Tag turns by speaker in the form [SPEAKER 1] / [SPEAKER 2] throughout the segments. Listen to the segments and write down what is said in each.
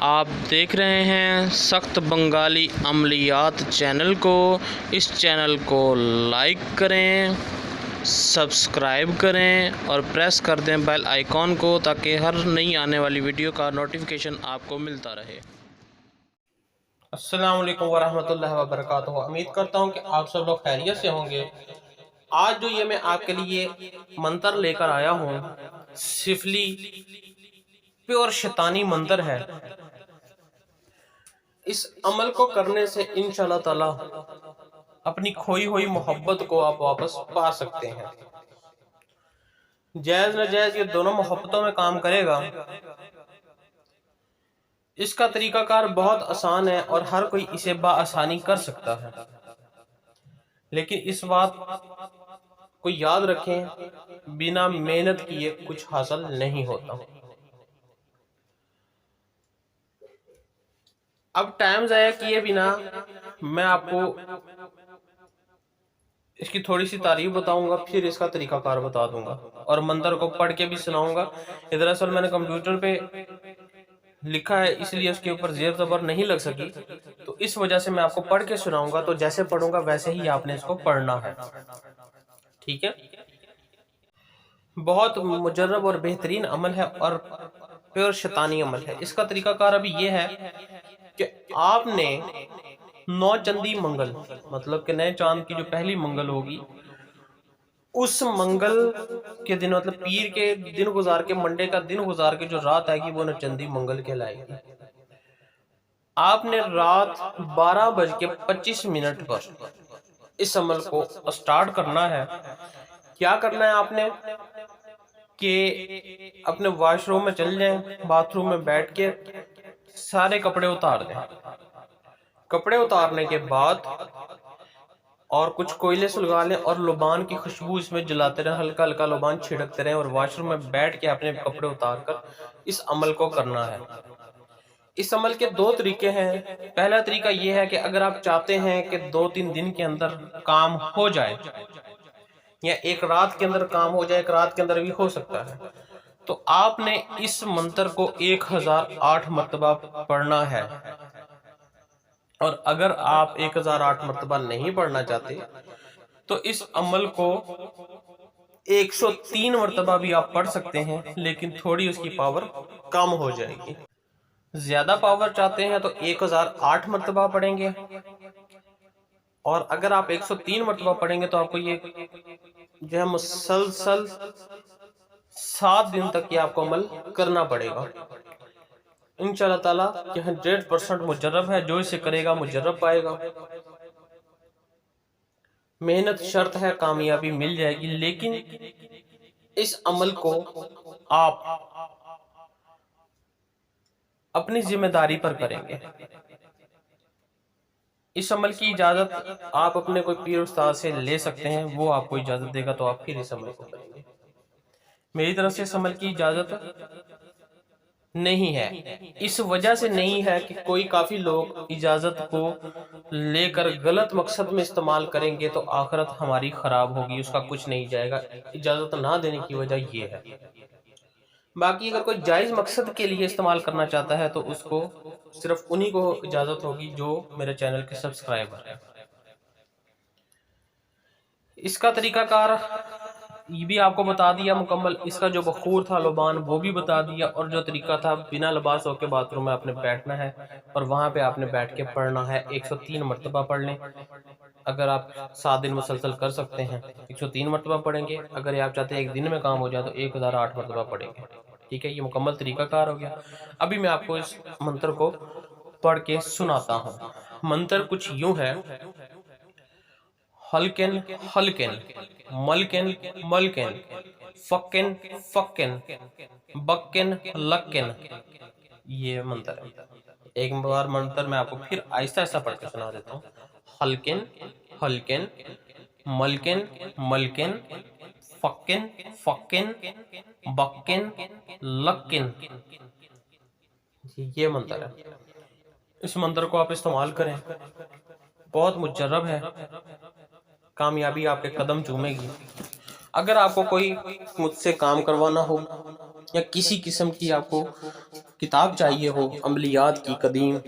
[SPEAKER 1] آپ دیکھ رہے ہیں سخت بنگالی عملیات چینل کو۔ اس چینل کو لائک کریں، سبسکرائب کریں اور پریس کر دیں بیل آئیکن کو تاکہ ہر نئی آنے والی ویڈیو کا نوٹیفیکیشن آپ کو ملتا رہے۔
[SPEAKER 2] السلام علیکم ورحمۃ اللہ وبرکاتہ۔ امید کرتا ہوں کہ آپ سب لوگ خیریت سے ہوں گے۔ آج جو یہ میں آپ کے لیے منتر لے کر آیا ہوں، سفلی پیور شیطانی منتر ہے۔ اس عمل کو کرنے سے انشاءاللہ تعالی اپنی کھوئی ہوئی محبت کو آپ واپس پا سکتے ہیں۔ جائز ناجائز یہ دونوں محبتوں میں کام کرے گا۔ اس کا طریقہ کار بہت آسان ہے اور ہر کوئی اسے بآسانی کر سکتا ہے، لیکن اس بات کو یاد رکھیں، بنا محنت کیے کچھ حاصل نہیں ہوتا۔ اب ٹائم ضائع کیے بنا میں آپ کو اس کی تھوڑی سی تعریف بتاؤں گا، پھر اس کا طریقہ کار بتا دوں گا اور منتر کو پڑھ کے بھی سناؤں گا۔ دراصل میں نے کمپیوٹر پہ لکھا ہے، اس لیے اس کے اوپر زیر زبر نہیں لگ سکی، تو اس وجہ سے میں آپ کو پڑھ کے سناؤں گا۔ تو جیسے پڑھوں گا ویسے ہی آپ نے اس کو پڑھنا ہے، ٹھیک ہے؟ بہت مجرب اور بہترین عمل ہے اور پیور شیطانی عمل ہے۔ اس کا طریقہ کار ابھی یہ ہے کہ آپ نے 9 چندی منگل، مطلب کہ نئے چاند کی جو پہلی منگل ہوگی، اس منگل کے دن، مطلب پیر کے دن گزار کے، منڈے کا دن گزار کے جو رات آئے گی وہ 9 چندی منگل کہلائے گی۔ آپ نے رات 12:25 پر اس عمل کو سٹارٹ کرنا ہے۔ کیا کرنا ہے آپ نے کہ اپنے واش روم میں چل جائیں، باتھ روم میں بیٹھ کے سارے کپڑے اتار دیں۔ کپڑے اتارنے کے بعد اور کچھ کوئلے سلگا لیں اور لبان کی خوشبو اس میں جلاتے رہیں، ہلکا ہلکا لبان چھڑکتے رہیں اور واش روم میں بیٹھ کے اپنے کپڑے اتار کر اس عمل کو کرنا ہے۔ اس عمل کے 2 طریقے ہیں۔ پہلا طریقہ یہ ہے کہ اگر آپ چاہتے ہیں کہ 2-3 دن کے اندر کام ہو جائے، یا ایک رات کے اندر کام ہو جائے، ایک رات کے اندر بھی ہو سکتا ہے، تو آپ نے اس منتر کو 1008 مرتبہ پڑھنا ہے۔ اور اگر آپ 1008 مرتبہ نہیں پڑھنا چاہتے تو اس عمل کو 103 مرتبہ بھی آپ پڑھ سکتے ہیں، لیکن تھوڑی اس کی پاور کم ہو جائے گی۔ زیادہ پاور چاہتے ہیں تو 1008 مرتبہ پڑھیں گے، اور اگر آپ 103 مرتبہ پڑھیں گے تو آپ کو یہ جو ہے مسلسل 7 دن تک یہ آپ کو عمل کرنا پڑے گا۔ انشاءاللہ تعالیٰ یہ 100% مجرب ہے، جو اسے کرے گا مجرب پائے گا۔ محنت شرط ہے، کامیابی مل جائے گی، لیکن اس عمل کو آپ اپنی ذمہ داری پر کریں گے۔ اس عمل کی اجازت آپ اپنے کوئی پیر استاد سے لے سکتے ہیں، وہ آپ کو اجازت دے گا تو آپ پھر اس عمل کو کریں گے۔ میری طرف سے اس عمل کی اجازت نہیں ہے، اس وجہ سے نہیں ہے کہ کوئی کافی لوگ اجازت کو لے کر غلط مقصد میں استعمال کریں گے تو آخرت ہماری خراب ہوگی، اس کا کچھ نہیں جائے گا۔ اجازت نہ دینے کی وجہ یہ ہے۔ باقی اگر کوئی جائز مقصد کے لیے استعمال کرنا چاہتا ہے تو اس کو صرف انہی کو اجازت ہوگی جو میرے چینل کے سبسکرائبر ہیں۔ اس کا طریقہ کار یہ بھی آپ کو بتا دیا مکمل، اس کا جو بخور تھا لبان وہ بھی بتا دیا، اور جو طریقہ تھا بنا لباس ہو کے باتھ روم میں آپ نے بیٹھنا ہے اور وہاں پہ آپ نے بیٹھ کے پڑھنا ہے۔ 103 مرتبہ پڑھ لیں، اگر آپ 7 دن مسلسل کر سکتے ہیں 103 مرتبہ پڑھیں گے، اگر آپ چاہتے ہیں ایک دن میں کام ہو جائے تو 1008 مرتبہ پڑھیں گے، ٹھیک ہے؟ یہ مکمل طریقہ کار ہو گیا۔ ابھی میں آپ کو اس منتر کو پڑھ کے سناتا ہوں۔ منتر کچھ یوں ہے: ہلکن ہلکن، ملکن ملکن، فکن فکن، بکن لکن۔ یہ منتر ہے۔ ایک بار منتر میں آپ کو پھر آہستہ آہستہ پڑھ کے سنا دیتا ہوں۔ ہلکن ہلکن، ملکن ملکن، فکن فکن، بکن لکن۔ یہ منتر ہے۔ اس منتر کو آپ استعمال کریں، بہت مجرب ہے، کامیابی آپ کے قدم چومے گی۔ اگر آپ کو کوئی مجھ سے کام کروانا ہو یا کسی قسم کی آپ کو کتاب چاہیے ہو عملیات کی قدیم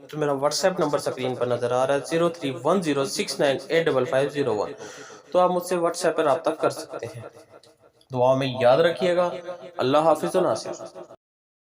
[SPEAKER 2] تو میرا واٹس ایپ نمبر سکرین پر نظر آ رہا ہے 031069855001 تو آپ مجھ سے واٹس ایپ پر رابطہ کر سکتے ہیں۔ دعا میں یاد رکھیے گا۔ اللہ حافظ و ناصر۔